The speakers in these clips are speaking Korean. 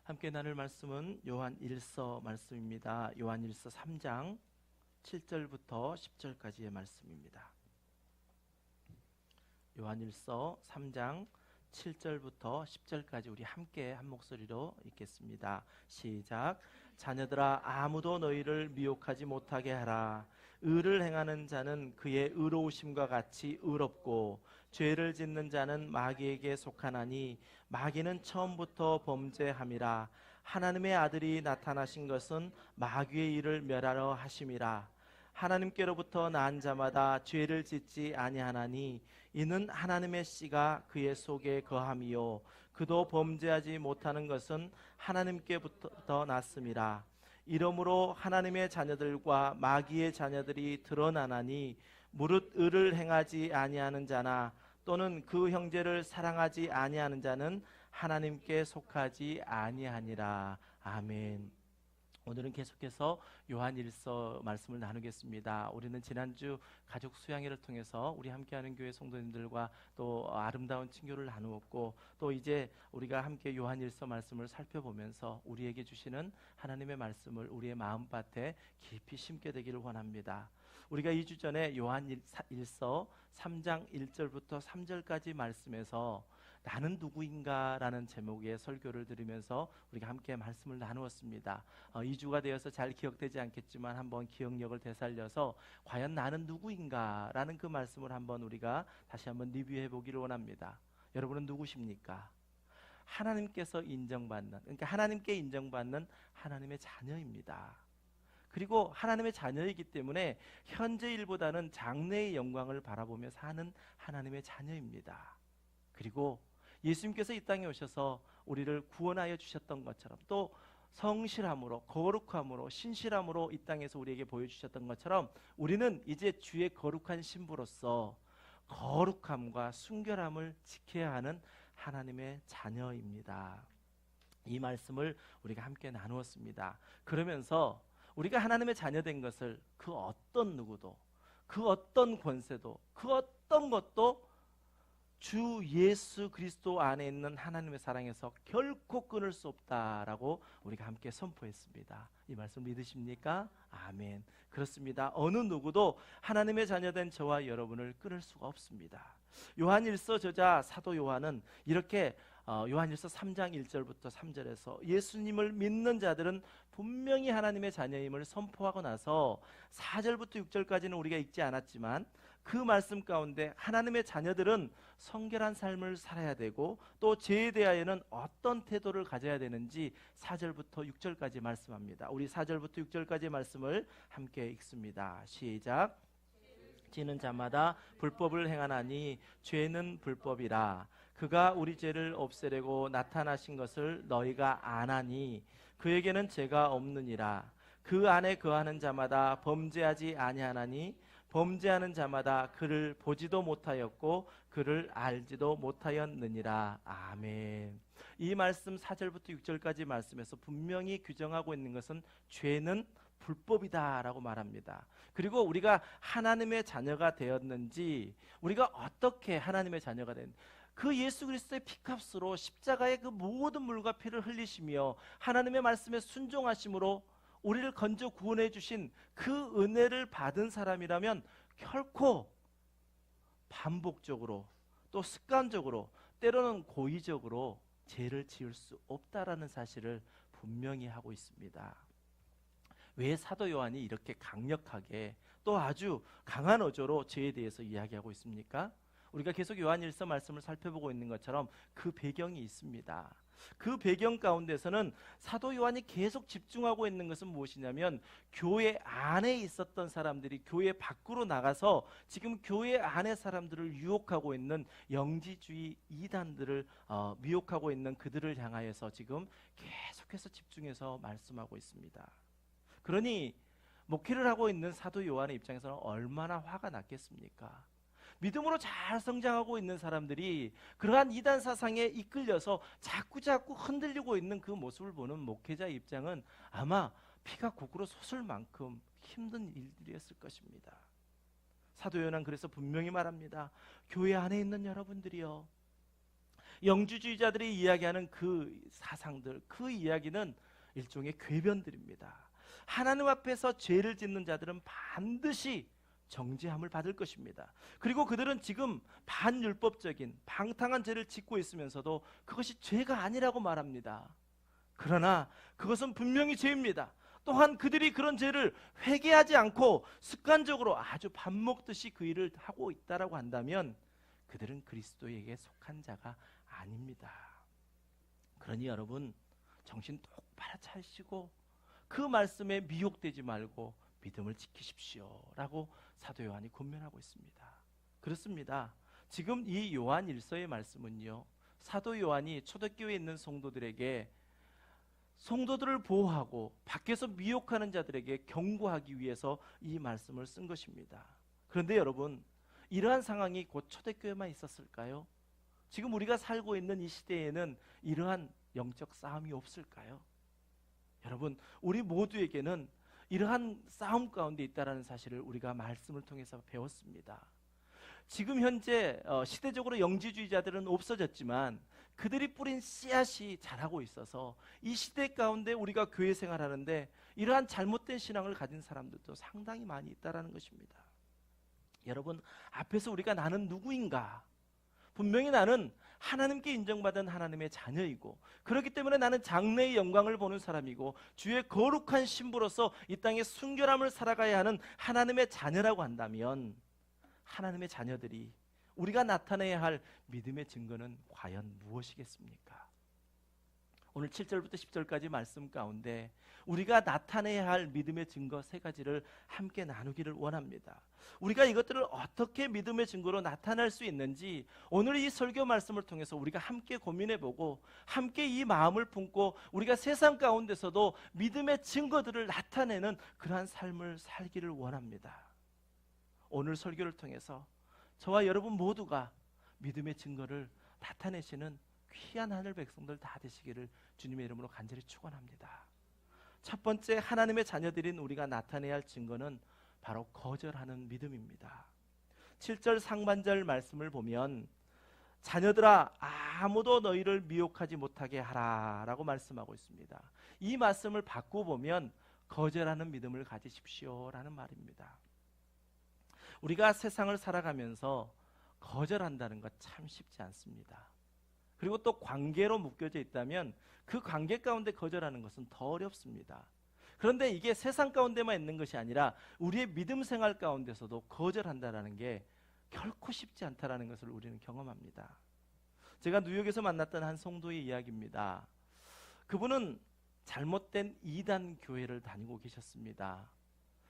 함께 나눌 말씀은 요한일서 말씀입니다. 요한일서 3장 7절부터 10절까지의 말씀입니다. 요한일서 3장 7절부터 10절까지 우리 함께 한 목소리로 읽겠습니다. 시작. 자녀들아, 아무도 너희를 미혹하지 못하게 하라. 의를 행하는 자는 그의 의로우심과 같이 의롭고 죄를 짓는 자는 마귀에게 속하나니 마귀는 처음부터 범죄함이라. 하나님의 아들이 나타나신 것은 마귀의 일을 멸하러 하심이라. 하나님께로부터 난 자마다 죄를 짓지 아니하나니 이는 하나님의 씨가 그의 속에 거함이요 그도 범죄하지 못하는 것은 하나님께부터 났음이라. 이러므로 하나님의 자녀들과 마귀의 자녀들이 드러나나니 무릇 의를 행하지 아니하는 자나 또는 그 형제를 사랑하지 아니하는 자는 하나님께 속하지 아니하니라. 아멘. 오늘은 계속해서 요한일서 말씀을 나누겠습니다. 우리는 지난주 가족 수양회를 통해서 우리 함께하는 교회 성도님들과 또 아름다운 친교를 나누었고, 또 이제 우리가 함께 요한일서 말씀을 살펴보면서 우리에게 주시는 하나님의 말씀을 우리의 마음밭에 깊이 심게 되기를 원합니다. 우리가 2주 전에 요한일서 3장 1절부터 3절까지 말씀에서 나는 누구인가 라는 제목의 설교를 들으면서 우리가 함께 말씀을 나누었습니다. 2주가 되어서 잘 기억되지 않겠지만 한번 기억력을 되살려서 과연 나는 누구인가 라는 그 말씀을 한번 우리가 다시 한번 리뷰해 보기를 원합니다. 여러분은 누구십니까? 하나님께서 인정받는, 그러니까 하나님께 인정받는 하나님의 자녀입니다. 그리고 하나님의 자녀이기 때문에 현재 일보다는 장래의 영광을 바라보며 사는 하나님의 자녀입니다. 그리고 예수님께서 이 땅에 오셔서 우리를 구원하여 주셨던 것처럼, 또 성실함으로, 거룩함으로, 신실함으로 이 땅에서 우리에게 보여주셨던 것처럼 우리는 이제 주의 거룩한 신부로서 거룩함과 순결함을 지켜야 하는 하나님의 자녀입니다. 이 말씀을 우리가 함께 나누었습니다. 그러면서 우리가 하나님의 자녀된 것을 그 어떤 누구도, 그 어떤 권세도, 그 어떤 것도 주 예수 그리스도 안에 있는 하나님의 사랑에서 결코 끊을 수 없다라고 우리가 함께 선포했습니다. 이 말씀 믿으십니까? 아멘. 그렇습니다. 어느 누구도 하나님의 자녀된 저와 여러분을 끊을 수가 없습니다. 요한일서 저자 사도 요한은 이렇게 요한일서 3장 1절부터 3절에서 예수님을 믿는 자들은 분명히 하나님의 자녀임을 선포하고 나서 4절부터 6절까지는 우리가 읽지 않았지만 그 말씀 가운데 하나님의 자녀들은 성결한 삶을 살아야 되고 또 죄에 대하여는 어떤 태도를 가져야 되는지 4절부터 6절까지 말씀합니다. 우리 4절부터 6절까지 말씀을 함께 읽습니다. 시작. 지는 자마다 불법을 행하나니 죄는 불법이라. 그가 우리 죄를 없애려고 나타나신 것을 너희가 아나니 그에게는 죄가 없느니라. 그 안에 거하는 자마다 범죄하지 아니하나니 범죄하는 자마다 그를 보지도 못하였고 그를 알지도 못하였느니라. 아멘. 이 말씀 4절부터 6절까지 말씀에서 분명히 규정하고 있는 것은 죄는 불법이다 라고 말합니다. 그리고 우리가 하나님의 자녀가 되었는지, 우리가 어떻게 하나님의 자녀가 된, 그 예수 그리스도의 피값으로 십자가의 그 모든 물과 피를 흘리시며 하나님의 말씀에 순종하심으로 우리를 건져 구원해 주신 그 은혜를 받은 사람이라면 결코 반복적으로 또 습관적으로 때로는 고의적으로 죄를 지을 수 없다라는 사실을 분명히 하고 있습니다. 왜 사도 요한이 이렇게 강력하게 또 아주 강한 어조로 죄에 대해서 이야기하고 있습니까? 우리가 계속 요한일서 말씀을 살펴보고 있는 것처럼 그 배경이 있습니다. 그 배경 가운데서는 사도 요한이 계속 집중하고 있는 것은 무엇이냐면 교회 안에 있었던 사람들이 교회 밖으로 나가서 지금 교회 안의 사람들을 유혹하고 있는 영지주의 이단들을 미혹하고 있는 그들을 향하여서 지금 계속해서 집중해서 말씀하고 있습니다. 그러니 목회를 하고 있는 사도 요한의 입장에서는 얼마나 화가 났겠습니까? 믿음으로 잘 성장하고 있는 사람들이 그러한 이단 사상에 이끌려서 자꾸자꾸 흔들리고 있는 그 모습을 보는 목회자 입장은 아마 피가 고구려 솟을 만큼 힘든 일들이었을 것입니다. 사도 요한은 그래서 분명히 말합니다. 교회 안에 있는 여러분들이요, 영주주의자들이 이야기하는 그 사상들, 그 이야기는 일종의 궤변들입니다. 하나님 앞에서 죄를 짓는 자들은 반드시 정죄함을 받을 것입니다. 그리고 그들은 지금 반율법적인 방탕한 죄를 짓고 있으면서도 그것이 죄가 아니라고 말합니다. 그러나 그것은 분명히 죄입니다. 또한 그들이 그런 죄를 회개하지 않고 습관적으로 아주 밥 먹듯이 그 일을 하고 있다라고 한다면 그들은 그리스도에게 속한 자가 아닙니다. 그러니 여러분, 정신 똑바로 차리시고 그 말씀에 미혹되지 말고 믿음을 지키십시오 라고 사도 요한이 권면하고 있습니다. 그렇습니다. 지금 이 요한 1서의 말씀은요, 사도 요한이 초대교회에 있는 성도들에게 성도들을 보호하고 밖에서 미혹하는 자들에게 경고하기 위해서 이 말씀을 쓴 것입니다. 그런데 여러분, 이러한 상황이 곧 초대교회만 있었을까요? 지금 우리가 살고 있는 이 시대에는 이러한 영적 싸움이 없을까요? 여러분, 우리 모두에게는 이러한 싸움 가운데 있다는 사실을 우리가 말씀을 통해서 배웠습니다. 지금 현재 시대적으로 영지주의자들은 없어졌지만 그들이 뿌린 씨앗이 자라고 있어서 이 시대 가운데 우리가 교회 생활하는데 이러한 잘못된 신앙을 가진 사람들도 상당히 많이 있다는 것입니다. 여러분, 앞에서 우리가 나는 누구인가? 분명히 나는 하나님께 인정받은 하나님의 자녀이고, 그렇기 때문에 나는 장래의 영광을 보는 사람이고 주의 거룩한 신부로서 이 땅에 순결함을 살아가야 하는 하나님의 자녀라고 한다면, 하나님의 자녀들이 우리가 나타내야 할 믿음의 증거는 과연 무엇이겠습니까? 오늘 7절부터 10절까지 말씀 가운데 우리가 나타내야 할 믿음의 증거 3가지를 함께 나누기를 원합니다. 우리가 이것들을 어떻게 믿음의 증거로 나타낼 수 있는지 오늘 이 설교 말씀을 통해서 우리가 함께 고민해보고 함께 이 마음을 품고 우리가 세상 가운데서도 믿음의 증거들을 나타내는 그러한 삶을 살기를 원합니다. 오늘 설교를 통해서 저와 여러분 모두가 믿음의 증거를 나타내시는 귀한 하늘 백성들 다 되시기를 주님의 이름으로 간절히 축원합니다. 첫 번째, 하나님의 자녀들인 우리가 나타내야 할 증거는 바로 거절하는 믿음입니다. 7절 상반절 말씀을 보면 자녀들아 아무도 너희를 미혹하지 못하게 하라 라고 말씀하고 있습니다. 이 말씀을 바꾸어 보면 거절하는 믿음을 가지십시오 라는 말입니다. 우리가 세상을 살아가면서 거절한다는 것 참 쉽지 않습니다. 그리고 또 관계로 묶여져 있다면 그 관계 가운데 거절하는 것은 더 어렵습니다. 그런데 이게 세상 가운데만 있는 것이 아니라 우리의 믿음 생활 가운데서도 거절한다는 게 결코 쉽지 않다는 것을 우리는 경험합니다. 제가 뉴욕에서 만났던 한 성도의 이야기입니다. 그분은 잘못된 이단 교회를 다니고 계셨습니다.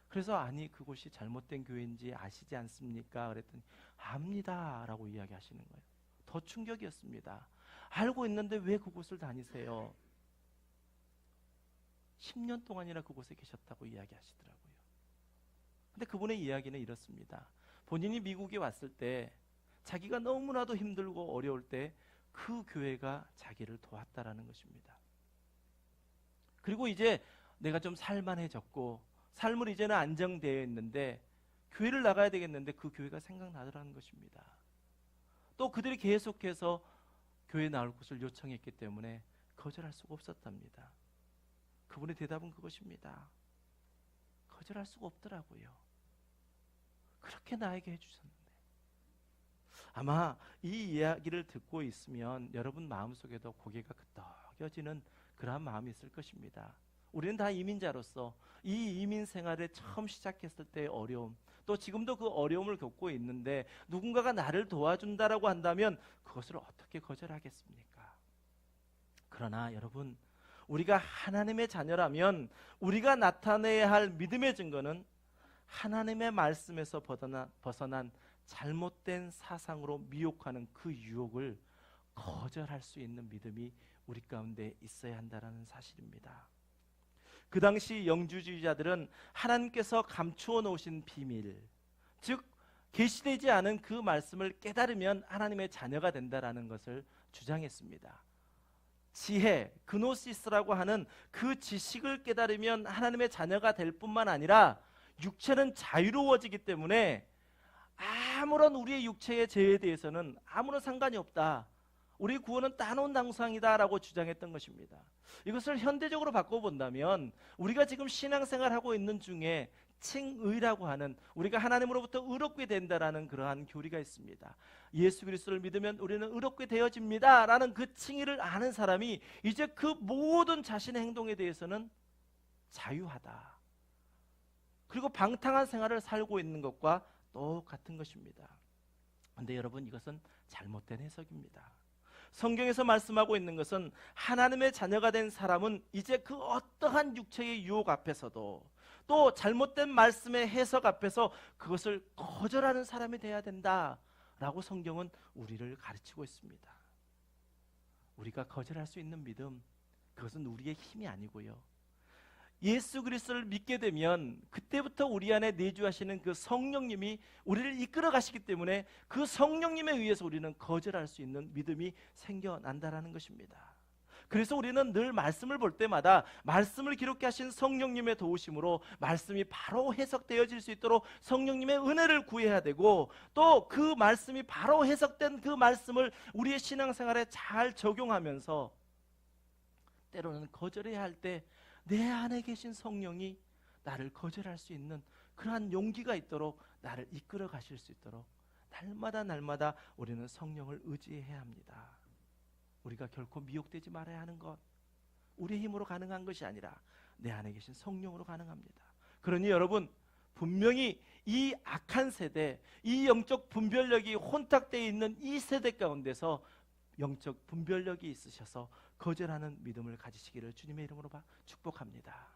그래서 아니 그곳이 잘못된 교회인지 아시지 않습니까? 그랬더니 압니다 라고 이야기하시는 거예요. 더 충격이었습니다. 알고 있는데 왜 그곳을 다니세요? 10년 동안이나 그곳에 계셨다고 이야기하시더라고요. 근데 그분의 이야기는 이렇습니다. 본인이 미국에 왔을 때 자기가 너무나도 힘들고 어려울 때 그 교회가 자기를 도왔다라는 것입니다. 그리고 이제 내가 좀 살만해졌고 삶을 이제는 안정되어 있는데 교회를 나가야 되겠는데 그 교회가 생각나더라는 것입니다. 또 그들이 계속해서 교회에 나올 곳을 요청했기 때문에 거절할 수가 없었답니다. 그분의 대답은 그것입니다. 거절할 수가 없더라고요. 그렇게 나에게 해주셨는데. 아마 이 이야기를 듣고 있으면 여러분 마음속에도 고개가 끄덕여지는 그러한 마음이 있을 것입니다. 우리는 다 이민자로서 이 이민 생활을 처음 시작했을 때의 어려움, 또 지금도 그 어려움을 겪고 있는데 누군가가 나를 도와준다라고 한다면 그것을 어떻게 거절하겠습니까? 그러나 여러분, 우리가 하나님의 자녀라면 우리가 나타내야 할 믿음의 증거는 하나님의 말씀에서 벗어난 잘못된 사상으로 미혹하는 그 유혹을 거절할 수 있는 믿음이 우리 가운데 있어야 한다는 사실입니다. 그 당시 영주주의자들은 하나님께서 감추어 놓으신 비밀, 즉 계시되지 않은 그 말씀을 깨달으면 하나님의 자녀가 된다라는 것을 주장했습니다. 지혜, 그노시스라고 하는 그 지식을 깨달으면 하나님의 자녀가 될 뿐만 아니라 육체는 자유로워지기 때문에 아무런 우리의 육체의 죄에 대해서는 아무런 상관이 없다. 우리 구원은 따놓은 당상이다라고 주장했던 것입니다. 이것을 현대적으로 바꿔본다면 우리가 지금 신앙생활하고 있는 중에 칭의라고 하는, 우리가 하나님으로부터 의롭게 된다라는 그러한 교리가 있습니다. 예수 그리스도를 믿으면 우리는 의롭게 되어집니다 라는 그 칭의를 아는 사람이 이제 그 모든 자신의 행동에 대해서는 자유하다, 그리고 방탕한 생활을 살고 있는 것과 똑같은 것입니다. 그런데 여러분, 이것은 잘못된 해석입니다. 성경에서 말씀하고 있는 것은 하나님의 자녀가 된 사람은 이제 그 어떠한 육체의 유혹 앞에서도, 또 잘못된 말씀의 해석 앞에서 그것을 거절하는 사람이 되어야 된다라고 성경은 우리를 가르치고 있습니다. 우리가 거절할 수 있는 믿음, 그것은 우리의 힘이 아니고요, 예수 그리스도를 믿게 되면 그때부터 우리 안에 내주하시는 그 성령님이 우리를 이끌어 가시기 때문에 그 성령님에 의해서 우리는 거절할 수 있는 믿음이 생겨난다라는 것입니다. 그래서 우리는 늘 말씀을 볼 때마다 말씀을 기록해 하신 성령님의 도우심으로 말씀이 바로 해석되어질 수 있도록 성령님의 은혜를 구해야 되고, 또 그 말씀이 바로 해석된 그 말씀을 우리의 신앙생활에 잘 적용하면서 때로는 거절해야 할 때 내 안에 계신 성령이 나를 거절할 수 있는 그러한 용기가 있도록 나를 이끌어 가실 수 있도록 날마다 우리는 성령을 의지해야 합니다. 우리가 결코 미혹되지 말아야 하는 것, 우리의 힘으로 가능한 것이 아니라 내 안에 계신 성령으로 가능합니다. 그러니 여러분, 분명히 이 악한 세대, 이 영적 분별력이 혼탁되어 있는 이 세대 가운데서 영적 분별력이 있으셔서 거절하는 믿음을 가지시기를 주님의 이름으로 축복합니다.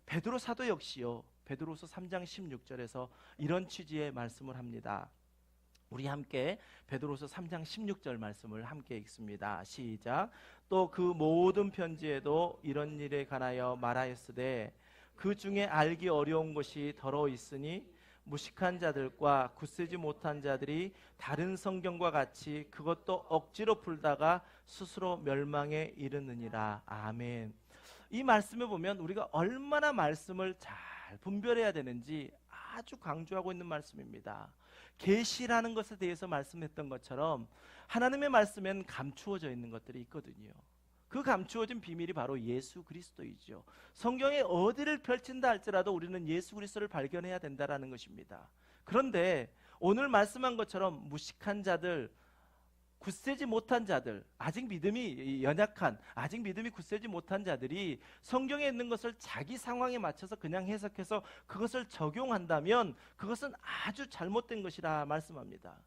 베드로 사도 역시요, 베드로서 3장 16절에서 이런 취지의 말씀을 합니다. 우리 함께 베드로서 3장 16절 말씀을 함께 읽습니다. 시작. 또 그 모든 편지에도 이런 일에 관하여 말하였으되 그 중에 알기 어려운 것이 더러 있으니 무식한 자들과 굳세지 못한 자들이 다른 성경과 같이 그것도 억지로 풀다가 스스로 멸망에 이르느니라. 아멘. 이 말씀에 보면 우리가 얼마나 말씀을 잘 분별해야 되는지 아주 강조하고 있는 말씀입니다. 계시라는 것에 대해서 말씀했던 것처럼 하나님의 말씀엔 감추어져 있는 것들이 있거든요. 그 감추어진 비밀이 바로 예수 그리스도이죠. 성경에 어디를 펼친다 할지라도 우리는 예수 그리스도를 발견해야 된다는 것입니다. 그런데 오늘 말씀한 것처럼 무식한 자들, 굳세지 못한 자들, 아직 믿음이 연약한, 아직 믿음이 굳세지 못한 자들이 성경에 있는 것을 자기 상황에 맞춰서 그냥 해석해서 그것을 적용한다면 그것은 아주 잘못된 것이라 말씀합니다.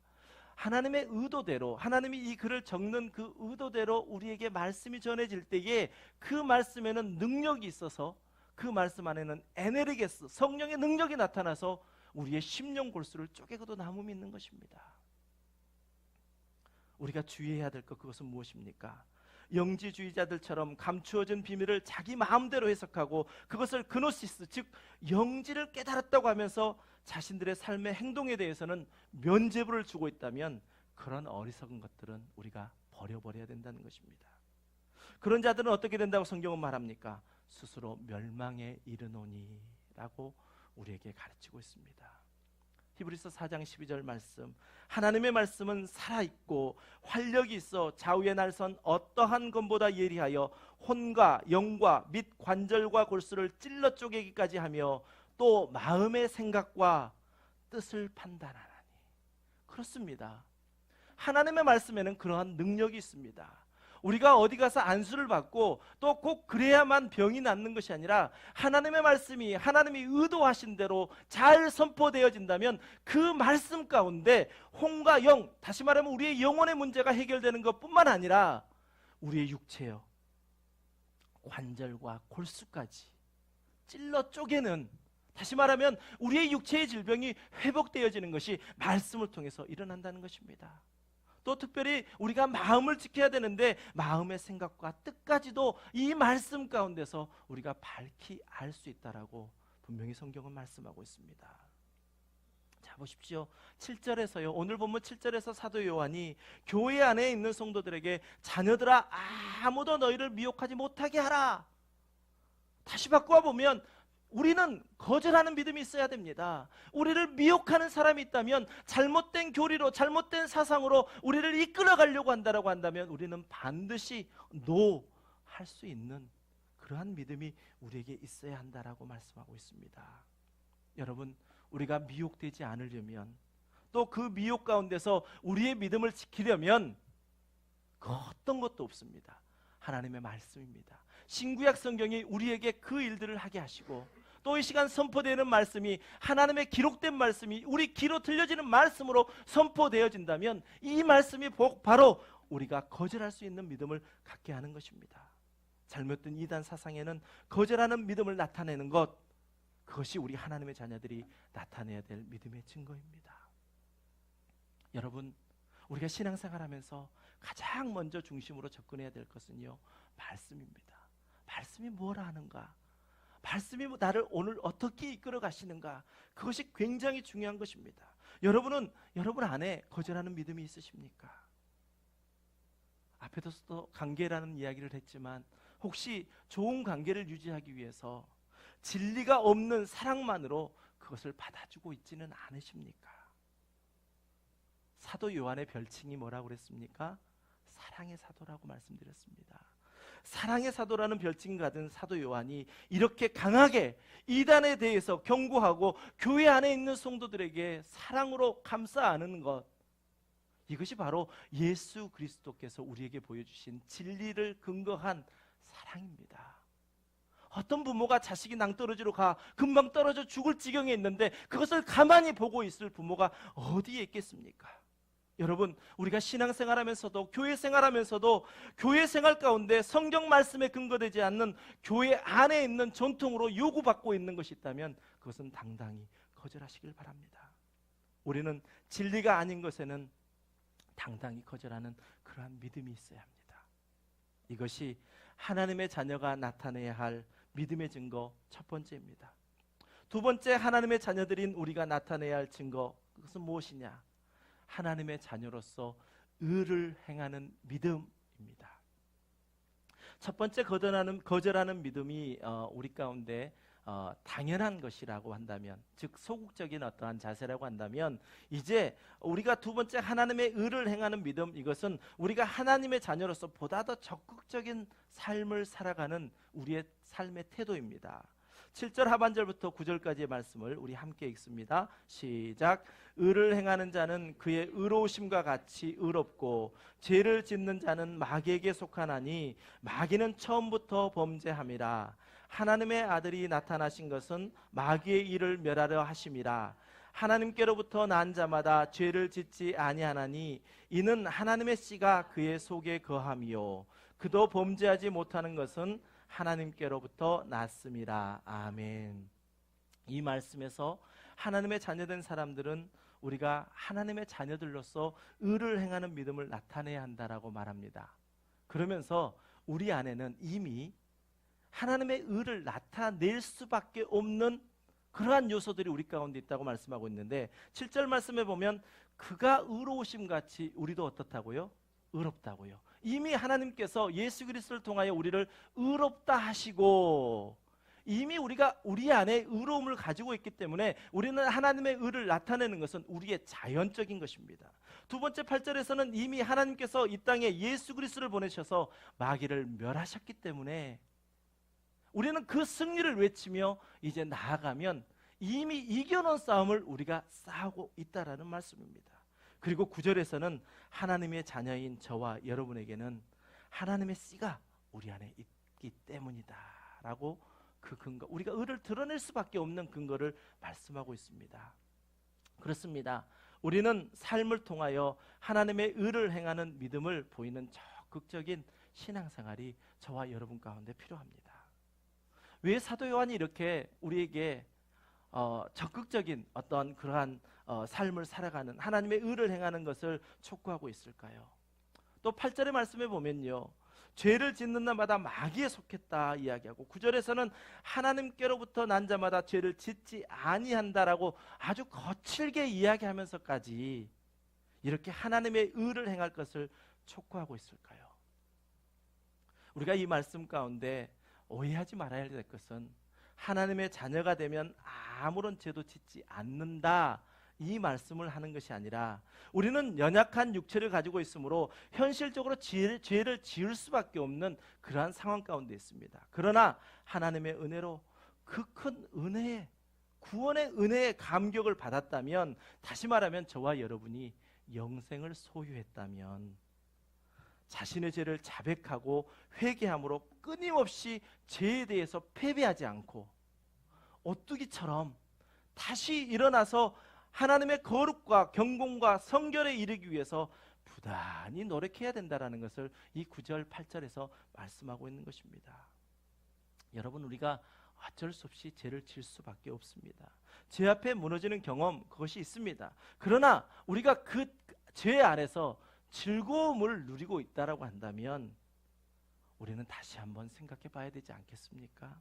하나님의 의도대로, 하나님이 이 글을 적는 그 의도대로 우리에게 말씀이 전해질 때에 그 말씀에는 능력이 있어서, 그 말씀 안에는 에네르게스, 성령의 능력이 나타나서 우리의 심령 골수를 쪼개고도 남음이 있는 것입니다. 우리가 주의해야 될 것, 그것은 무엇입니까? 영지주의자들처럼 감추어진 비밀을 자기 마음대로 해석하고 그것을 그노시스, 즉 영지를 깨달았다고 하면서 자신들의 삶의 행동에 대해서는 면죄부를 주고 있다면 그런 어리석은 것들은 우리가 버려버려야 된다는 것입니다. 그런 자들은 어떻게 된다고 성경은 말합니까? 스스로 멸망에 이르노니 라고 우리에게 가르치고 있습니다. 히브리서 4장 12절 말씀, 하나님의 말씀은 살아있고 활력이 있어 좌우의 날선 어떠한 검보다 예리하여 혼과 영과 및 관절과 골수를 찔러 쪼개기까지 하며 또 마음의 생각과 뜻을 판단하나니. 그렇습니다. 하나님의 말씀에는 그러한 능력이 있습니다. 우리가 어디 가서 안수를 받고 또 꼭 그래야만 병이 낫는 것이 아니라 하나님의 말씀이 하나님이 의도하신 대로 잘 선포되어진다면 그 말씀 가운데 혼과 영, 다시 말하면 우리의 영혼의 문제가 해결되는 것뿐만 아니라 우리의 육체요, 관절과 골수까지 찔러 쪼개는, 다시 말하면 우리의 육체의 질병이 회복되어지는 것이 말씀을 통해서 일어난다는 것입니다. 또 특별히 우리가 마음을 지켜야 되는데 마음의 생각과 뜻까지도 이 말씀 가운데서 우리가 밝히 알 수 있다라고 분명히 성경은 말씀하고 있습니다. 자, 보십시오. 7절에서요, 오늘 본문 7절에서 사도 요한이 교회 안에 있는 성도들에게 자녀들아 아무도 너희를 미혹하지 못하게 하라. 다시 바꾸어 보면 우리는 거절하는 믿음이 있어야 됩니다. 우리를 미혹하는 사람이 있다면, 잘못된 교리로, 잘못된 사상으로 우리를 이끌어가려고 한다라고 한다면 우리는 반드시 노 할 수 있는 그러한 믿음이 우리에게 있어야 한다라고 말씀하고 있습니다. 여러분, 우리가 미혹되지 않으려면, 또 그 미혹 가운데서 우리의 믿음을 지키려면 그 어떤 것도 없습니다. 하나님의 말씀입니다. 신구약 성경이 우리에게 그 일들을 하게 하시고, 또 이 시간 선포되는 말씀이 하나님의 기록된 말씀이 우리 귀로 들려지는 말씀으로 선포되어진다면 이 말씀이 바로 우리가 거절할 수 있는 믿음을 갖게 하는 것입니다. 잘못된 이단 사상에는 거절하는 믿음을 나타내는 것, 그것이 우리 하나님의 자녀들이 나타내야 될 믿음의 증거입니다. 여러분, 우리가 신앙생활하면서 가장 먼저 중심으로 접근해야 될 것은요, 말씀입니다. 말씀이 뭐라 하는가, 말씀이 나를 오늘 어떻게 이끌어 가시는가, 그것이 굉장히 중요한 것입니다. 여러분 안에 거절하는 믿음이 있으십니까? 앞에서도 관계라는 이야기를 했지만, 혹시 좋은 관계를 유지하기 위해서 진리가 없는 사랑만으로 그것을 받아주고 있지는 않으십니까? 사도 요한의 별칭이 뭐라고 그랬습니까? 사랑의 사도라고 말씀드렸습니다. 사랑의 사도라는 별칭을 가진 사도 요한이 이렇게 강하게 이단에 대해서 경고하고 교회 안에 있는 성도들에게 사랑으로 감싸 안는 것, 이것이 바로 예수 그리스도께서 우리에게 보여주신 진리를 근거한 사랑입니다. 어떤 부모가 자식이 낭떠러지로 금방 떨어져 죽을 지경에 있는데 그것을 가만히 보고 있을 부모가 어디에 있겠습니까? 여러분, 우리가 신앙생활하면서도 교회 생활하면서도 교회 생활 가운데 성경 말씀에 근거되지 않는 교회 안에 있는 전통으로 요구받고 있는 것이 있다면 그것은 당당히 거절하시길 바랍니다. 우리는 진리가 아닌 것에는 당당히 거절하는 그러한 믿음이 있어야 합니다. 이것이 하나님의 자녀가 나타내야 할 믿음의 증거 첫 번째입니다. 두 번째, 하나님의 자녀들인 우리가 나타내야 할 증거, 그것은 무엇이냐? 하나님의 자녀로서 의를 행하는 믿음입니다. 첫 번째, 거절하는 믿음이 우리 가운데 당연한 것이라고 한다면, 즉 소극적인 어떠한 자세라고 한다면, 이제 우리가 두 번째 하나님의 의를 행하는 믿음, 이것은 우리가 하나님의 자녀로서 보다 더 적극적인 삶을 살아가는 우리의 삶의 태도입니다. 7절 하반절부터 9절까지의 말씀을 우리 함께 읽습니다. 시작. 의를 행하는 자는 그의 의로우심과 같이 의롭고 죄를 짓는 자는 마귀에게 속하나니 마귀는 처음부터 범죄함이라. 하나님의 아들이 나타나신 것은 마귀의 일을 멸하려 하심이라. 하나님께로부터 난 자마다 죄를 짓지 아니하나니 이는 하나님의 씨가 그의 속에 거함이요 그도 범죄하지 못하는 것은 하나님께로부터 났음이라. 아멘. 이 말씀에서 하나님의 자녀된 사람들은 우리가 하나님의 자녀들로서 의를 행하는 믿음을 나타내야 한다라고 말합니다. 그러면서 우리 안에는 이미 하나님의 의를 나타낼 수밖에 없는 그러한 요소들이 우리 가운데 있다고 말씀하고 있는데, 7절 말씀에 보면 그가 의로우심 같이 우리도 어떻다고요? 의롭다고요. 이미 하나님께서 예수 그리스도를 통하여 우리를 의롭다 하시고, 이미 우리가 우리 안에 의로움을 가지고 있기 때문에 우리는 하나님의 의를 나타내는 것은 우리의 자연적인 것입니다. 두 번째 8절에서는 이미 하나님께서 이 땅에 예수 그리스도를 보내셔서 마귀를 멸하셨기 때문에 우리는 그 승리를 외치며 이제 나아가면 이미 이겨놓은 싸움을 우리가 싸우고 있다라는 말씀입니다. 그리고 9절에서는 하나님의 자녀인 저와 여러분에게는 하나님의 씨가 우리 안에 있기 때문이다 라고 그 근거, 우리가 의를 드러낼 수밖에 없는 근거를 말씀하고 있습니다. 그렇습니다. 우리는 삶을 통하여 하나님의 의를 행하는 믿음을 보이는 적극적인 신앙생활이 저와 여러분 가운데 필요합니다. 왜 사도 요한이 이렇게 우리에게 적극적인 어떤 그러한 삶을 살아가는 하나님의 의를 행하는 것을 촉구하고 있을까요? 또 8절의 말씀에 보면요, 죄를 짓는 자마다 마귀에 속했다 이야기하고, 9절에서는 하나님께로부터 난 자마다 죄를 짓지 아니한다라고 아주 거칠게 이야기하면서까지 이렇게 하나님의 의를 행할 것을 촉구하고 있을까요? 우리가 이 말씀 가운데 오해하지 말아야 될 것은 하나님의 자녀가 되면 아무런 죄도 짓지 않는다, 이 말씀을 하는 것이 아니라 우리는 연약한 육체를 가지고 있으므로 현실적으로 죄를 지을 수밖에 없는 그러한 상황 가운데 있습니다. 그러나 하나님의 은혜로 그 큰 은혜에, 구원의 은혜에 감격을 받았다면, 다시 말하면 저와 여러분이 영생을 소유했다면, 자신의 죄를 자백하고 회개함으로 끊임없이 죄에 대해서 패배하지 않고 오뚜기처럼 다시 일어나서 하나님의 거룩과 경공과 성결에 이르기 위해서 부단히 노력해야 된다는 것을 이 9절 8절에서 말씀하고 있는 것입니다. 여러분, 우리가 어쩔 수 없이 죄를 질 수밖에 없습니다. 죄 앞에 무너지는 경험, 그것이 있습니다. 그러나 우리가 그 죄 안에서 즐거움을 누리고 있다라고 한다면 우리는 다시 한번 생각해 봐야 되지 않겠습니까?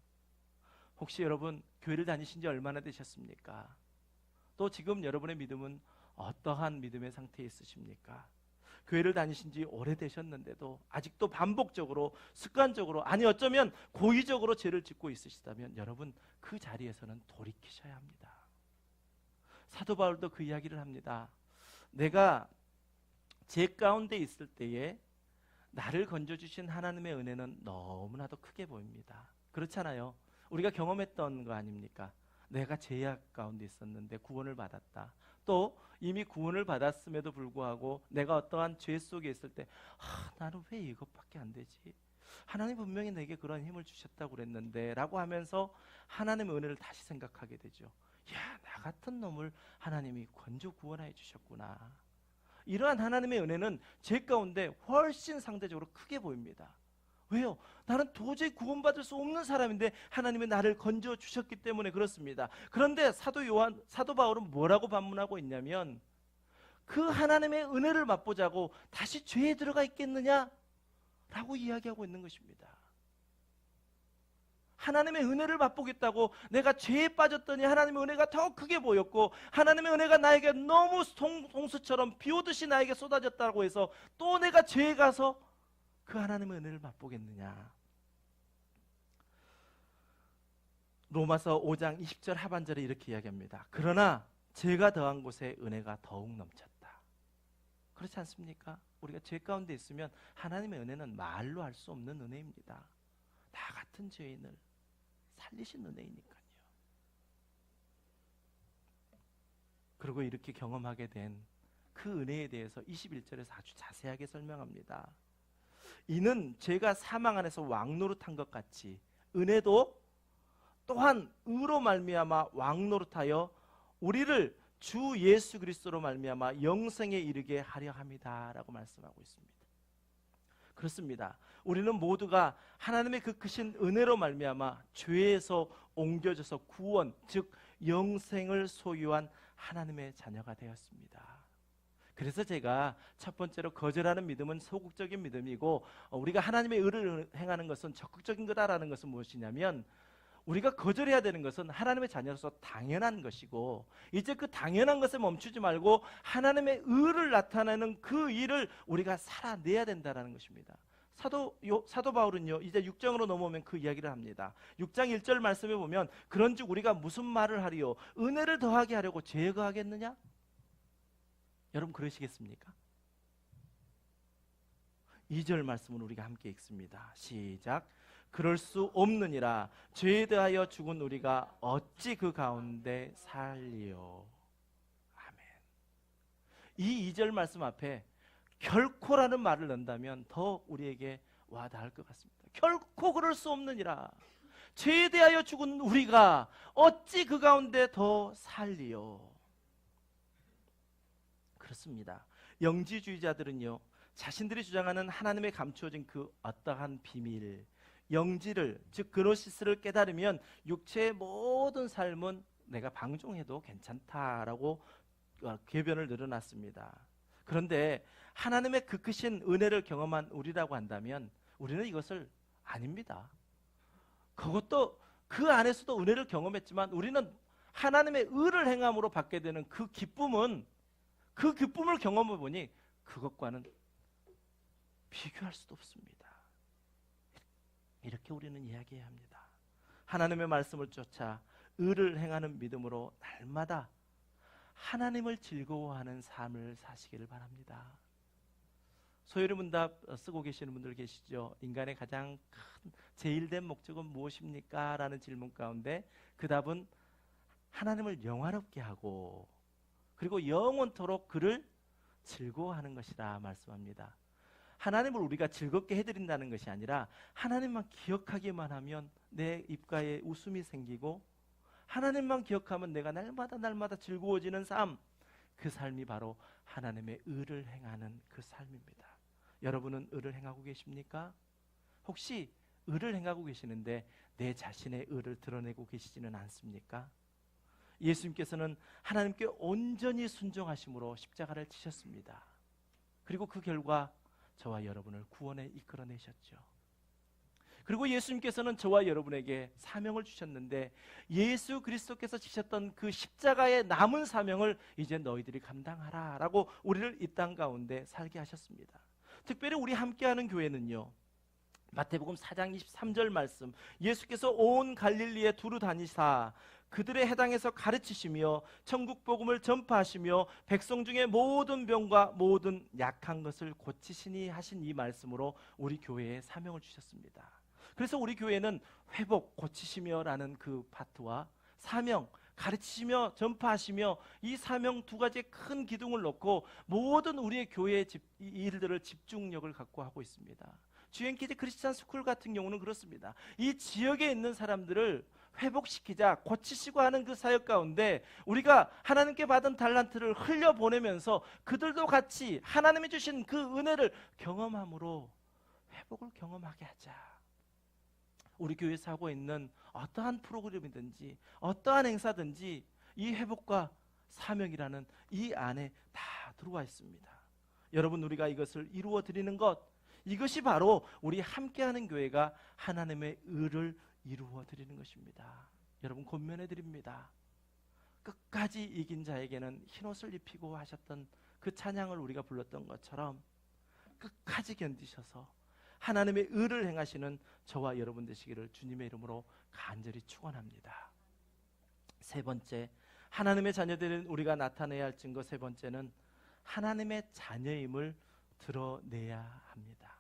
혹시 여러분 교회를 다니신 지 얼마나 되셨습니까? 또 지금 여러분의 믿음은 어떠한 믿음의 상태에 있으십니까? 교회를 다니신 지 오래되셨는데도 아직도 반복적으로, 습관적으로, 아니 어쩌면 고의적으로 죄를 짓고 있으시다면 여러분, 그 자리에서는 돌이키셔야 합니다. 사도 바울도 그 이야기를 합니다. 내가 죄 가운데 있을 때에 나를 건져주신 하나님의 은혜는 너무나도 크게 보입니다. 그렇잖아요. 우리가 경험했던 거 아닙니까? 내가 죄악 가운데 있었는데 구원을 받았다. 또 이미 구원을 받았음에도 불구하고 내가 어떠한 죄 속에 있을 때 나는 왜 이것밖에 안 되지? 하나님 분명히 내게 그런 힘을 주셨다고 그랬는데 라고 하면서 하나님의 은혜를 다시 생각하게 되죠. 야, 나 같은 놈을 하나님이 건져 구원해 주셨구나. 이러한 하나님의 은혜는 죄 가운데 훨씬 상대적으로 크게 보입니다. 왜요? 나는 도저히 구원받을 수 없는 사람인데 하나님이 나를 건져 주셨기 때문에 그렇습니다. 그런데 사도 바울은 뭐라고 반문하고 있냐면, 그 하나님의 은혜를 맛보자고 다시 죄에 들어가 있겠느냐? 라고 이야기하고 있는 것입니다. 하나님의 은혜를 맛보겠다고 내가 죄에 빠졌더니 하나님의 은혜가 더 크게 보였고, 하나님의 은혜가 나에게 너무 홍수처럼 비오듯이 나에게 쏟아졌다고 해서 또 내가 죄에 가서 그 하나님의 은혜를 맛보겠느냐? 로마서 5장 20절 하반절에 이렇게 이야기합니다. 그러나 죄가 더한 곳에 은혜가 더욱 넘쳤다. 그렇지 않습니까? 우리가 죄 가운데 있으면 하나님의 은혜는 말로 할 수 없는 은혜입니다. 나 같은 죄인을 살리신 은혜이니까요. 그리고 이렇게 경험하게 된 그 은혜에 대해서 21절에서 아주 자세하게 설명합니다. 이는 죄가 사망 안에서 왕노릇한 것 같이 은혜도 또한 의로 말미암아 왕노릇하여 우리를 주 예수 그리스도로 말미암아 영생에 이르게 하려 함이다라고 말씀하고 있습니다. 그렇습니다. 우리는 모두가 하나님의 그 크신 은혜로 말미암아 죄에서 옮겨져서 구원, 즉 영생을 소유한 하나님의 자녀가 되었습니다. 그래서 제가 첫 번째로 거절하는 믿음은 소극적인 믿음이고, 우리가 하나님의 의를 행하는 것은 적극적인 거다라는 것은 무엇이냐면, 우리가 거절해야 되는 것은 하나님의 자녀로서 당연한 것이고, 이제 그 당연한 것에 멈추지 말고 하나님의 의를 나타내는 그 일을 우리가 살아내야 된다는 것입니다. 사도 바울은요, 이제 6장으로 넘어오면 그 이야기를 합니다. 6장 1절 말씀에 보면, 그런즉 우리가 무슨 말을 하리요? 은혜를 더하게 하려고 죄에 거하겠느냐? 여러분 그러시겠습니까? 2절 말씀을 우리가 함께 읽습니다. 시작. 그럴 수 없느니라. 죄에 대하여 죽은 우리가 어찌 그 가운데 살리요? 아멘. 이 2절 말씀 앞에 결코라는 말을 넣는다면 더 우리에게 와닿을 것 같습니다. 결코 그럴 수 없느니라. 죄에 대하여 죽은 우리가 어찌 그 가운데 더 살리요? 그렇습니다. 영지주의자들은요, 자신들이 주장하는 하나님의 감추어진 그 어떠한 비밀, 영지를, 즉 그노시스를 깨달으면 육체의 모든 삶은 내가 방종해도 괜찮다라고 궤변을 늘어놨습니다. 그런데 하나님의 그 크신 은혜를 경험한 우리라고 한다면 우리는 이것을 아닙니다. 그것도 그 안에서도 은혜를 경험했지만 우리는 하나님의 의를 행함으로 받게 되는 그 기쁨은, 그 기쁨을 경험해 보니 그것과는 비교할 수도 없습니다. 이렇게 우리는 이야기해야 합니다. 하나님의 말씀을 쫓아 의를 행하는 믿음으로 날마다 하나님을 즐거워하는 삶을 사시기를 바랍니다. 소요리문답 쓰고 계시는 분들 계시죠? 인간의 가장 큰 제일된 목적은 무엇입니까? 라는 질문 가운데 그 답은 하나님을 영화롭게 하고 그리고 영원토록 그를 즐거워하는 것이라 말씀합니다. 하나님을 우리가 즐겁게 해드린다는 것이 아니라 하나님만 기억하기만 하면 내 입가에 웃음이 생기고 하나님만 기억하면 내가 날마다 즐거워지는 삶, 그 삶이 바로 하나님의 의를 행하는 그 삶입니다. 여러분은 의를 행하고 계십니까? 혹시 의를 행하고 계시는데 내 자신의 의를 드러내고 계시지는 않습니까? 예수님께서는 하나님께 온전히 순종하심으로 십자가를 지셨습니다. 그리고 그 결과 저와 여러분을 구원에 이끌어내셨죠. 그리고 예수님께서는 저와 여러분에게 사명을 주셨는데 예수 그리스도께서 지셨던 그 십자가의 남은 사명을 이제 너희들이 감당하라 라고 우리를 이 땅 가운데 살게 하셨습니다. 특별히 우리 함께하는 교회는요, 마태복음 4장 23절 말씀, 예수께서 온 갈릴리에 두루 다니사 그들의 해당에서 가르치시며 천국 복음을 전파하시며 백성 중에 모든 병과 모든 약한 것을 고치시니 하신 이 말씀으로 우리 교회에 사명을 주셨습니다. 그래서 우리 교회는 회복, 고치시며 라는 그 파트와 사명, 가르치시며 전파하시며 이 사명 두 가지의 큰 기둥을 놓고 모든 우리의 교회의 일들을 집중력을 갖고 하고 있습니다. GNKD 크리스찬 스쿨 같은 경우는 그렇습니다. 이 지역에 있는 사람들을 회복시키자, 고치시고 하는 그 사역 가운데 우리가 하나님께 받은 달란트를 흘려보내면서 그들도 같이 하나님이 주신 그 은혜를 경험함으로 회복을 경험하게 하자. 우리 교회에서 하고 있는 어떠한 프로그램이든지 어떠한 행사든지 이 회복과 사명이라는 이 안에 다 들어와 있습니다. 여러분, 우리가 이것을 이루어 드리는 것, 이것이 바로 우리 함께하는 교회가 하나님의 의를 이루어 드리는 것입니다. 여러분, 권면해 드립니다. 끝까지 이긴 자에게는 흰옷을 입히고 하셨던 그 찬양을 우리가 불렀던 것처럼 끝까지 견디셔서 하나님의 의를 행하시는 저와 여러분 되시기를 주님의 이름으로 간절히 축원합니다. 세 번째, 하나님의 자녀들인 우리가 나타내야 할 증거 세 번째는 하나님의 자녀임을 드러내야 합니다.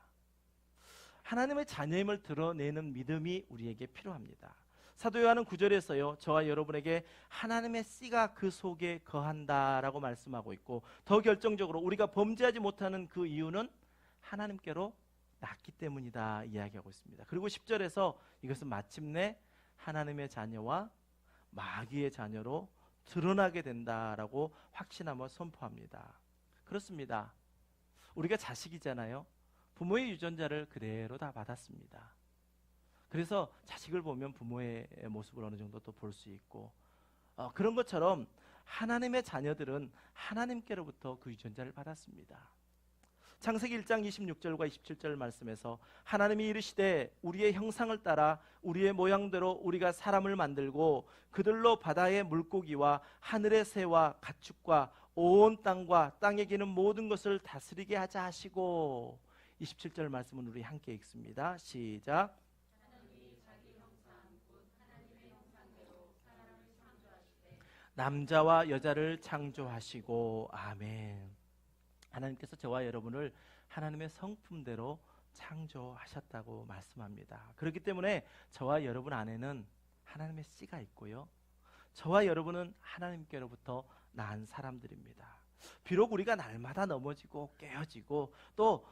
하나님의 자녀임을 드러내는 믿음이 우리에게 필요합니다. 사도 요한은 9절에서요, 저와 여러분에게 하나님의 씨가 그 속에 거한다라고 말씀하고 있고, 더 결정적으로 우리가 범죄하지 못하는 그 이유는 하나님께로 낳기 때문이다 이야기하고 있습니다. 그리고 10절에서 이것은 마침내 하나님의 자녀와 마귀의 자녀로 드러나게 된다라고 확신하며 선포합니다. 그렇습니다. 우리가 자식이잖아요. 부모의 유전자를 그대로 다 받았습니다. 그래서 자식을 보면 부모의 모습을 어느 정도 또 볼 수 있고, 그런 것처럼 하나님의 자녀들은 하나님께로부터 그 유전자를 받았습니다. 창세기 1장 26절과 27절 말씀에서 하나님이 이르시되 우리의 형상을 따라 우리의 모양대로 우리가 사람을 만들고 그들로 바다의 물고기와 하늘의 새와 가축과 온 땅과 땅에 기는 모든 것을 다스리게 하자 하시고, 27절 말씀은 우리 함께 읽습니다. 시작. 남자와 여자를 창조하시고. 아멘. 하나님께서 저와 여러분을 하나님의 성품대로 창조하셨다고 말씀합니다. 그렇기 때문에 저와 여러분 안에는 하나님의 씨가 있고요, 저와 여러분은 하나님께로부터 난 사람들입니다. 비록 우리가 날마다 넘어지고 깨어지고 또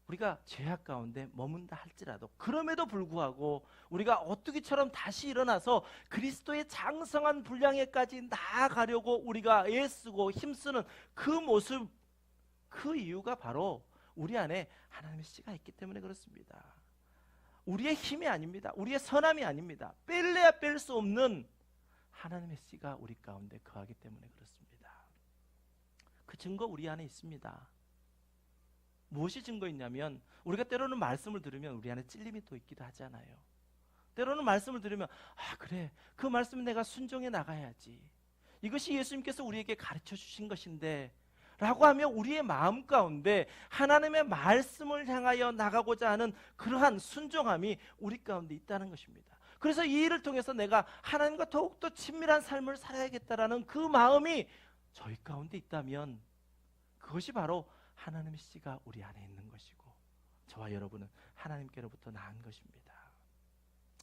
우리가 죄악 가운데 머문다 할지라도, 그럼에도 불구하고 우리가 오뚜기처럼 다시 일어나서 그리스도의 장성한 분량에까지 나아가려고 우리가 애쓰고 힘쓰는 그 모습, 그 이유가 바로 우리 안에 하나님의 씨가 있기 때문에 그렇습니다. 우리의 힘이 아닙니다. 우리의 선함이 아닙니다. 뺄래야 뺄 수 없는 하나님의 씨가 우리 가운데 거하기 때문에 그렇습니다. 그 증거 우리 안에 있습니다. 무엇이 증거 있냐면, 우리가 때로는 말씀을 들으면 우리 안에 찔림이 또 있기도 하잖아요. 때로는 말씀을 들으면 그래, 그 말씀 내가 순종해 나가야지, 이것이 예수님께서 우리에게 가르쳐 주신 것인데 라고 하며 우리의 마음 가운데 하나님의 말씀을 향하여 나가고자 하는 그러한 순종함이 우리 가운데 있다는 것입니다. 그래서 이 일을 통해서 내가 하나님과 더욱더 친밀한 삶을 살아야겠다라는 그 마음이 저희 가운데 있다면 그것이 바로 하나님의 씨가 우리 안에 있는 것이고 저와 여러분은 하나님께로부터 나은 것입니다.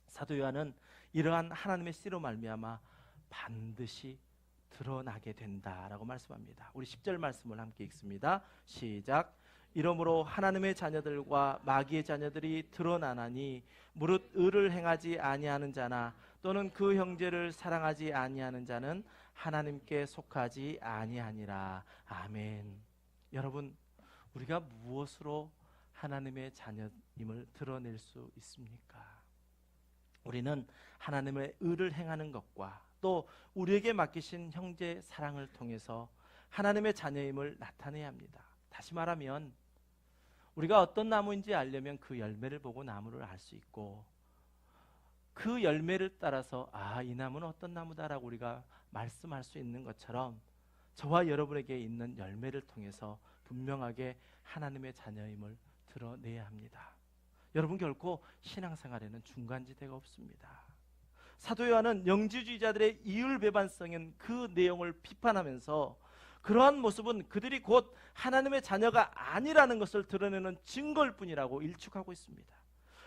사도 요한은 이러한 하나님의 씨로 말미암아 반드시 드러나게 된다라고 말씀합니다. 우리 10절 말씀을 함께 읽습니다. 시작. 이러므로 하나님의 자녀들과 마귀의 자녀들이 드러나나니 무릇 의를 행하지 아니하는 자나 또는 그 형제를 사랑하지 아니하는 자는 하나님께 속하지 아니하니라. 아멘. 여러분, 우리가 무엇으로 하나님의 자녀임을 드러낼 수 있습니까? 우리는 하나님의 의를 행하는 것과 또 우리에게 맡기신 형제 사랑을 통해서 하나님의 자녀임을 나타내야 합니다. 다시 말하면 우리가 어떤 나무인지 알려면 그 열매를 보고 나무를 알 수 있고 그 열매를 따라서 이 나무는 어떤 나무다라고 우리가 말씀할 수 있는 것처럼 저와 여러분에게 있는 열매를 통해서 분명하게 하나님의 자녀임을 드러내야 합니다. 여러분, 결코 신앙생활에는 중간지대가 없습니다. 사도 요한은 영지주의자들의 이율배반성인 그 내용을 비판하면서 그러한 모습은 그들이 곧 하나님의 자녀가 아니라는 것을 드러내는 증거일 뿐이라고 일축하고 있습니다.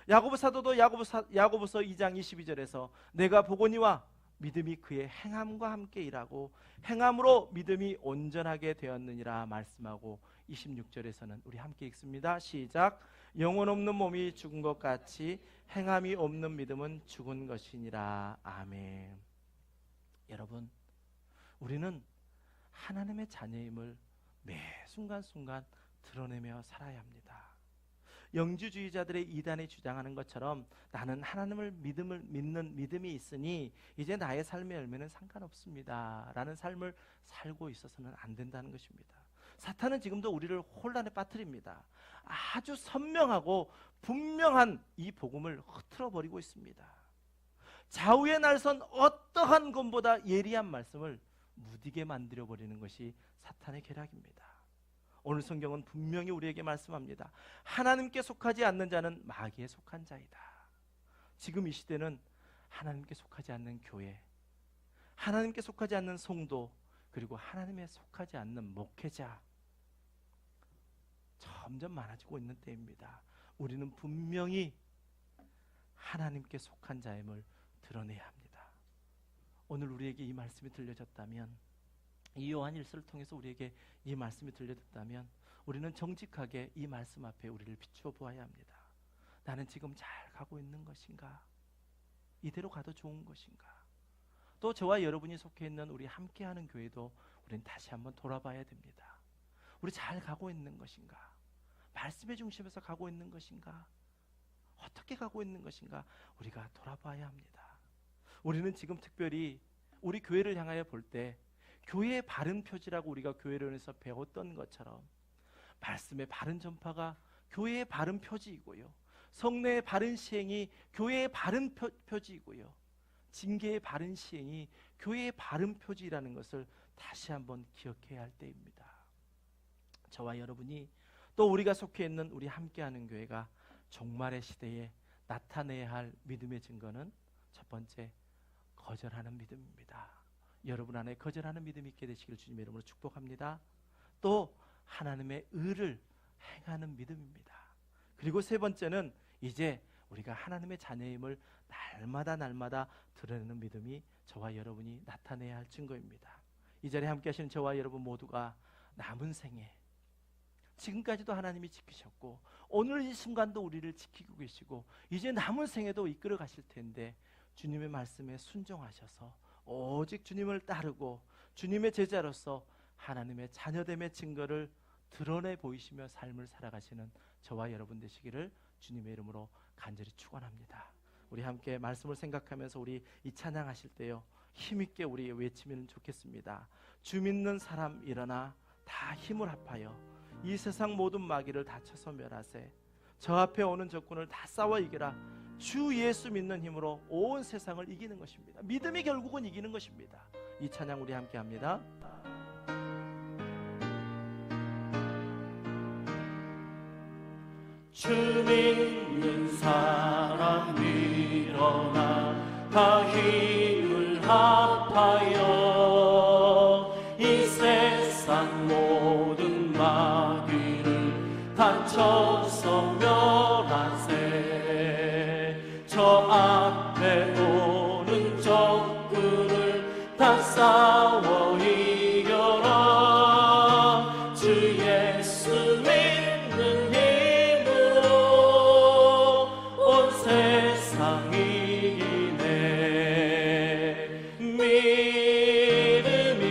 야고보 사도도 야고보서 2장 22절에서 내가 보거니와 믿음이 그의 행함과 함께 일하고 행함으로 믿음이 온전하게 되었느니라 말씀하고 26절에서는 우리 함께 읽습니다. 시작. 영혼 없는 몸이 죽은 것 같이 행함이 없는 믿음은 죽은 것이니라. 아멘. 여러분, 우리는 하나님의 자녀임을 매 순간순간 드러내며 살아야 합니다. 영주주의자들의 이단이 주장하는 것처럼 나는 하나님을 믿는 믿음이 있으니 이제 나의 삶의 열매는 상관없습니다 라는 삶을 살고 있어서는 안 된다는 것입니다. 사탄은 지금도 우리를 혼란에 빠뜨립니다. 아주 선명하고 분명한 이 복음을 흐트러버리고 있습니다. 좌우의 날선 어떠한 것보다 예리한 말씀을 무디게 만들어버리는 것이 사탄의 계략입니다. 오늘 성경은 분명히 우리에게 말씀합니다. 하나님께 속하지 않는 자는 마귀에 속한 자이다. 지금 이 시대는 하나님께 속하지 않는 교회, 하나님께 속하지 않는 성도, 그리고 하나님에 속하지 않는 목회자 점점 많아지고 있는 때입니다. 우리는 분명히 하나님께 속한 자임을 드러내야 합니다. 오늘 우리에게 이 말씀이 들려졌다면, 이 요한 일서를 통해서 우리에게 이 말씀이 들려졌다면 우리는 정직하게 이 말씀 앞에 우리를 비추어 보아야 합니다. 나는 지금 잘 가고 있는 것인가? 이대로 가도 좋은 것인가? 또 저와 여러분이 속해 있는 우리 함께하는 교회도 우리는 다시 한번 돌아봐야 됩니다. 우리 잘 가고 있는 것인가? 말씀의 중심에서 가고 있는 것인가? 어떻게 가고 있는 것인가? 우리가 돌아봐야 합니다. 우리는 지금 특별히 우리 교회를 향하여 볼 때 교회의 바른 표지라고 우리가 교회론에서 배웠던 것처럼 말씀의 바른 전파가 교회의 바른 표지이고요, 성례의 바른 시행이 교회의 바른 표지이고요, 징계의 바른 시행이 교회의 바른 표지라는 것을 다시 한번 기억해야 할 때입니다. 저와 여러분이 또 우리가 속해 있는 우리 함께하는 교회가 종말의 시대에 나타내야 할 믿음의 증거는 첫 번째, 거절하는 믿음입니다. 여러분 안에 거절하는 믿음이 있게 되시기를 주님의 이름으로 축복합니다. 또 하나님의 의를 행하는 믿음입니다. 그리고 세 번째는 이제 우리가 하나님의 자녀임을 날마다 드러내는 믿음이 저와 여러분이 나타내야 할 증거입니다. 이 자리에 함께 하시는 저와 여러분 모두가 남은 생에 지금까지도 하나님이 지키셨고 오늘 이 순간도 우리를 지키고 계시고 이제 남은 생에도 이끌어 가실 텐데 주님의 말씀에 순종하셔서 오직 주님을 따르고 주님의 제자로서 하나님의 자녀됨의 증거를 드러내 보이시며 삶을 살아가시는 저와 여러분 되시기를 주님의 이름으로 간절히 축원합니다. 우리 함께 말씀을 생각하면서 우리 이 찬양하실 때요, 힘있게 우리 외치면 좋겠습니다. 주 믿는 사람 일어나 다 힘을 합하여 이 세상 모든 마귀를 다 쳐서 멸하세. 저 앞에 오는 적군을 다 싸워 이겨라. 주 예수 믿는 힘으로 온 세상을 이기는 것입니다. 믿음이 결국은 이기는 것입니다. 이 찬양 우리 함께 합니다. 주 믿는 사람 일어나 다 힘을 합하여 이 세상 모든 마귀를 다쳐서 멸하세. 저 앞에 오는 적군을 다 싸워 이겨라. 주 예수 믿는 힘으로 온 세상 이기네. 믿음이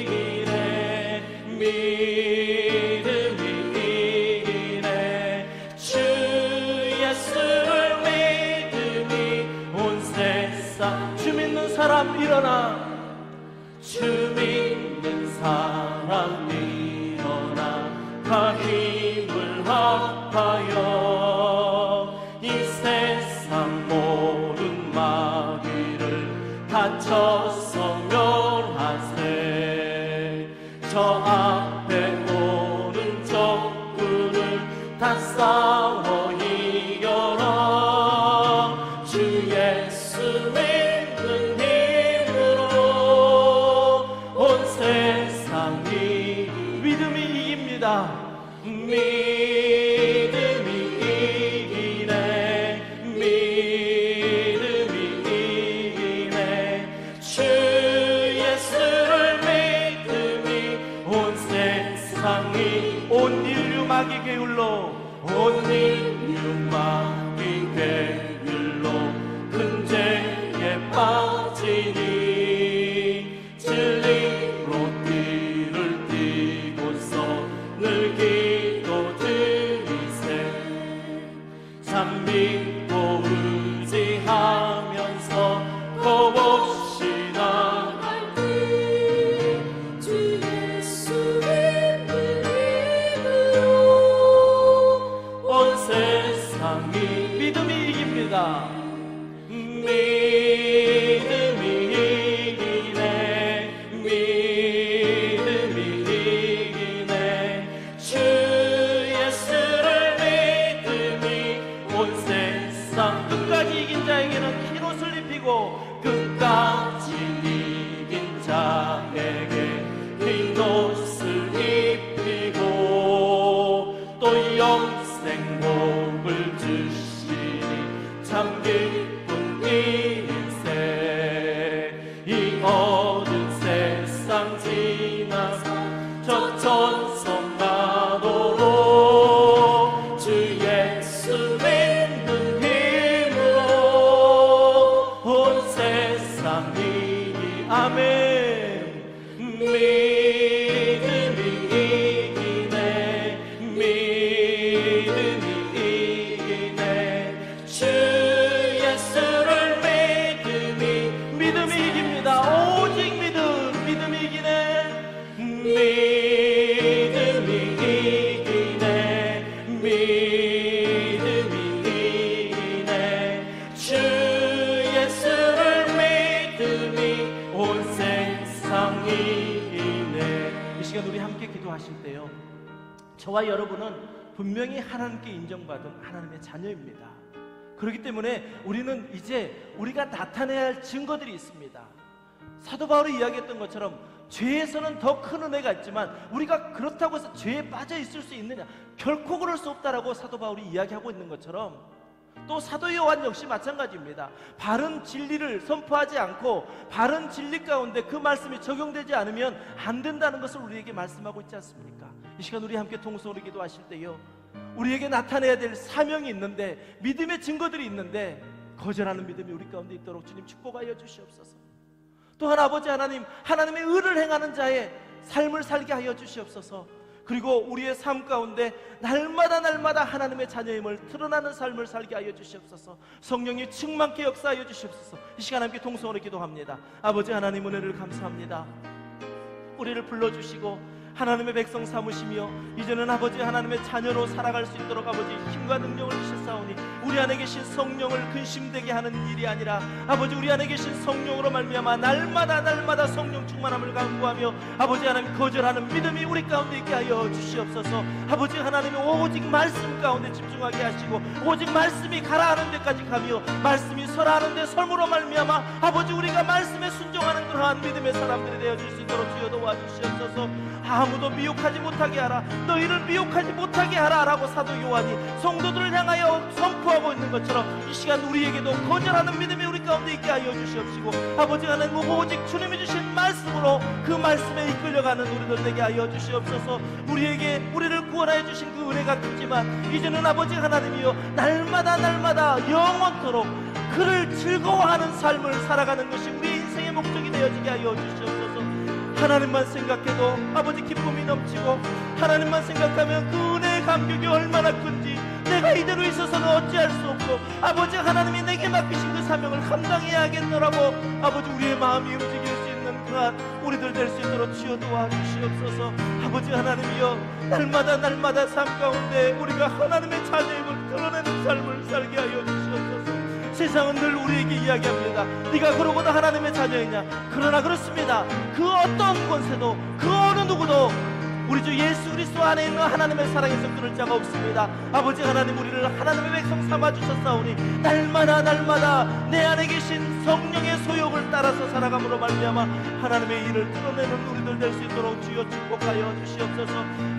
이기네. 믿음이 이기네. 주 예수를 믿음이 온 세상. 주 믿는 사람 일어나. 주 믿는 사람 일어나. 다 힘을 합하여 이 세상 모든 마귀를 다쳐서 멸하세. 저 앞에 오는 적군을 다 싸워 이겨라. 주 예수 믿는 힘으로 온 세상이 믿음이 이깁니다. 믿음이 이기네. 믿음이 이기네. 주 예수를 믿음이 온 세상이 온 인류 마귀 게을러 온 인류 마귀 괴율로 큰 죄에 빠지니 진리로 띠를 띠고서 늘 기도드리세. 참 믿고 의지하면서 겁없이 나갈 때 주 예수 믿는 힘으로 온 세상이 믿음이 이깁니다. 믿음이 이기네. 믿음이 이기네. 주 예수를 믿음이 온 세상. 끝까지 이긴 자에게는 흰 옷을 입히고 끝까지 이긴 자에게 흰 옷을 입히고 또 영생복을 주시니 참 기쁜 일세. 이 어두운 세상 지나서 저 천성 나도록 주 예수 믿는 힘으로 온 세상이 아멘. 믿음이 이기네. 믿음이 이기네. 주 예수를 믿음이 믿음이 이깁니다. 오직 믿음이 이기네. 믿음이 이기네. 믿음이 이기네. 주 예수를 믿음이 온 세상 이기네. 이 시간 우리 함께 기도하실 때요, 저와 여러분은 분명히 하나님께 인정받은 하나님의 자녀입니다. 그렇기 때문에 우리는 이제 우리가 나타내야 할 증거들이 있습니다. 사도 바울이 이야기했던 것처럼 죄에서는 더 큰 은혜가 있지만 우리가 그렇다고 해서 죄에 빠져 있을 수 있느냐? 결코 그럴 수 없다라고 사도 바울이 이야기하고 있는 것처럼, 또 사도 요한 역시 마찬가지입니다. 바른 진리를 선포하지 않고 바른 진리 가운데 그 말씀이 적용되지 않으면 안 된다는 것을 우리에게 말씀하고 있지 않습니까? 이 시간 우리 함께 통성으로 기도하실 때요, 우리에게 나타내야 될 사명이 있는데, 믿음의 증거들이 있는데 거절하는 믿음이 우리 가운데 있도록 주님 축복하여 주시옵소서. 또한 아버지 하나님, 하나님의 의를 행하는 자의 삶을 살게 하여 주시옵소서. 그리고 우리의 삶 가운데 날마다 하나님의 자녀임을 드러나는 삶을 살게 하여 주시옵소서. 성령이 충만케 역사하여 주시옵소서. 이 시간 함께 통성으로 기도합니다. 아버지 하나님, 은혜를 감사합니다. 우리를 불러주시고 하나님의 백성 삼으시며 이제는 아버지 하나님의 자녀로 살아갈 수 있도록 아버지 힘과 능력을 주셨사오니 우리 안에 계신 성령을 근심되게 하는 일이 아니라 아버지 우리 안에 계신 성령으로 말미암아 날마다 성령 충만함을 간구하며 아버지 하나님 거절하는 믿음이 우리 가운데 있게 하여 주시옵소서. 아버지 하나님이 오직 말씀 가운데 집중하게 하시고 오직 말씀이 가라하는 데까지 가며 말씀이 설하는 데 설무로 말미암아 아버지 우리가 말씀에 순종하는 그러한 믿음의 사람들이 되어줄 수 있도록 주여 도와주시옵소서. 아무도 미혹하지 못하게 하라, 너희를 미혹하지 못하게 하라 라고 사도 요한이 성도들을 향하여 선포하고 있는 것처럼 이 시간 우리에게도 거절하는 믿음이 우리 가운데 있게 하여 주시옵시고 아버지 하나님 오직 주님이 주신 말씀으로 그 말씀에 이끌려가는 우리들 되게 하여 주시옵소서. 우리를 구원하여 주신 그 은혜가 크지만 이제는 아버지 하나님이여 날마다 영원토록 그를 즐거워하는 삶을 살아가는 것이 우리 인생의 목적이 되어지게 하여 주시옵소서. 하나님만 생각해도 아버지 기쁨이 넘치고 하나님만 생각하면 그 은혜의 감격이 얼마나 큰지 내가 이대로 있어서는 어찌할 수 없고 아버지 하나님이 내게 맡기신 그 사명을 감당해야 하겠노라고 아버지 우리의 마음이 움직일 수 있는 그한 우리들 될 수 있도록 주여 도와주시옵소서. 아버지 하나님이여 날마다 삶 가운데 우리가 하나님의 자녀임을 드러내는 삶을 살게 하여 주시옵소서. 세상은 늘 우리에게 이야기합니다. 네가 그러고도 하나님의 자녀이냐? 그러나 그렇습니다. 그 어떤 권세도 그 어느 누구도 우리 주 예수 그리스도 안에 있는 하나님의 사랑에서 끊을 자가 없습니다. 아버지 하나님 우리를 하나님의 백성 삼아주셨사오니 날마다 내 안에 계신 성령의 소욕을 따라서 살아감으로 말미암아 하나님의 일을 드러내는 우리들 될 수 있도록 주여 축복하여 주시옵소서.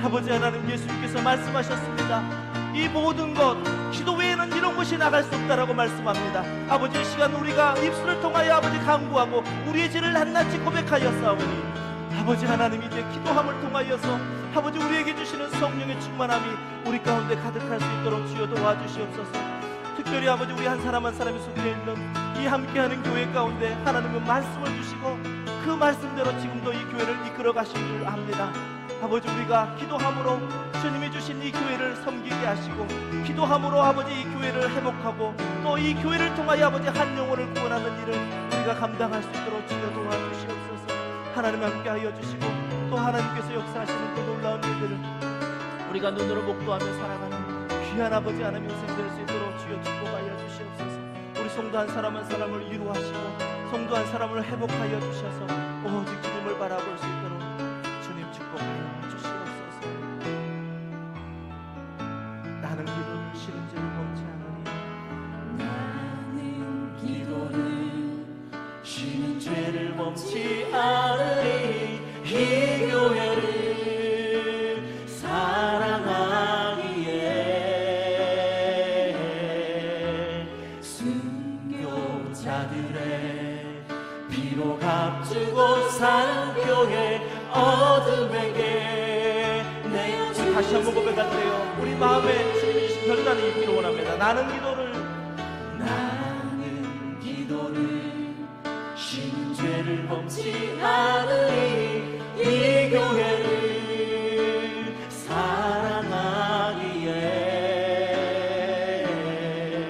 아버지 하나님 예수님께서 말씀하셨습니다. 이 모든 것 기도 외에는 이런 것이 나갈 수 없다라고 말씀합니다. 아버지 이 시간 우리가 입술을 통하여 아버지 간구하고 우리의 죄를 낱낱이 고백하였사오니 아버지 하나님 이제 기도함을 통하여서 아버지 우리에게 주시는 성령의 충만함이 우리 가운데 가득할 수 있도록 주여 도와주시옵소서. 특별히 아버지 우리 한 사람이 속해 있는 이 함께하는 교회 가운데 하나님은 말씀을 주시고 그 말씀대로 지금도 이 교회를 이끌어 가신 줄 압니다. 아버지 우리가 기도함으로 주님이 주신 이 교회를 섬기게 하시고 기도함으로 아버지 이 교회를 회복하고 또 이 교회를 통하여 아버지 한 영혼을 구원하는 일을 우리가 감당할 수 있도록 주여 도와주시옵소서. 하나님 함께 하여 주시고 또 하나님께서 역사하시는 그 놀라운 일들을 우리가 눈으로 목도하며 살아가는 귀한 아버지 하나님 인생 될 수 있도록 주여 축복하여 주시옵소서. 우리 성도 한 사람 한 사람을 위로하시고 성도 한 사람을 회복하여 주셔서 오직 주님을 바라볼 수 있도록 주님 축복하여 주시옵소서. 나는 기도를 쉬는 죄를 범치 않으니 나는 기도를 쉬는 죄를 범치 않으니 이 교회를 사랑하기에 순교자들의 피로 값주고 산 교회 어둠에게 내 다시 한번 고백할게요. 우리 마음에 주님이 주신 결단을 입기를 원합니다. 나는 기도를 쉬는 죄를 범치 않으니 이 교회를 사랑하기에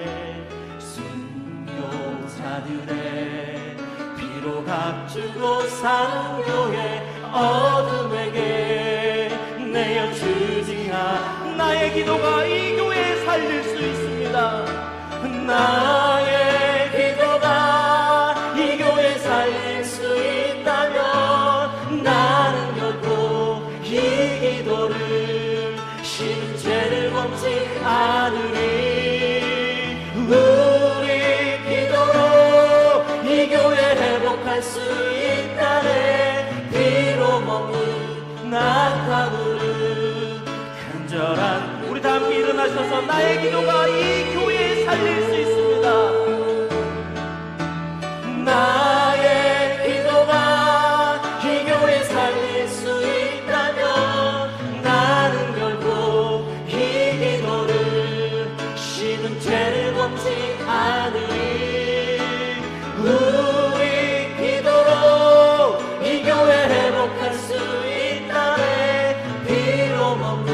순교자들의 피로 값주고 산 교회 어둠에게 내어 주지하 나의 기도가 이 교회에 살릴 수 있습니다. 나의 기도가 이 교회 살릴 수 있다면 나는 결코 이 기도를 쉬는 죄를 범치 않으리. 우리 기도로 이 교회 회복할 수 있다네. 피로 먹는 낙타무를 간절한 우리 다 함께 일어나셔서 나의 기도가 이 교회에 살릴 수 있습니다. 나의 기도가 이 교회 살릴 수 있다면 나는 결코 이 기도를 쉬는 죄를 범치 않으리. 우리 기도로 이 교회 회복할 수 있다네. 피로 먹는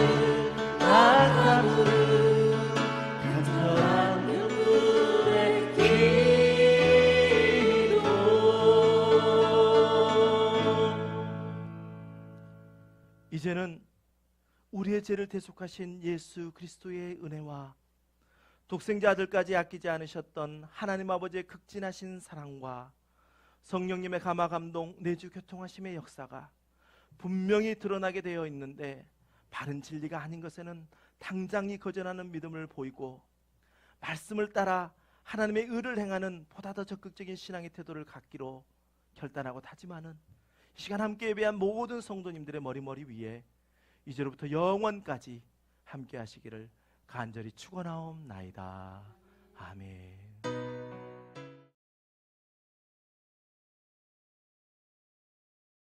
낙타무를 간절한 눈물 이제는 우리의 죄를 대속하신 예수 그리스도의 은혜와 독생자 아들까지 아끼지 않으셨던 하나님 아버지의 극진하신 사랑과 성령님의 감화 감동 내주 교통하심의 역사가 분명히 드러나게 되어 있는데, 바른 진리가 아닌 것에는 당장이 거절하는 믿음을 보이고 말씀을 따라 하나님의 의를 행하는 보다 더 적극적인 신앙의 태도를 갖기로 결단하고 다짐하는 이 시간 함께 예배한 모든 성도님들의 머리 위에 이제로부터 영원까지 함께 하시기를 간절히 축원하옵나이다. 아멘.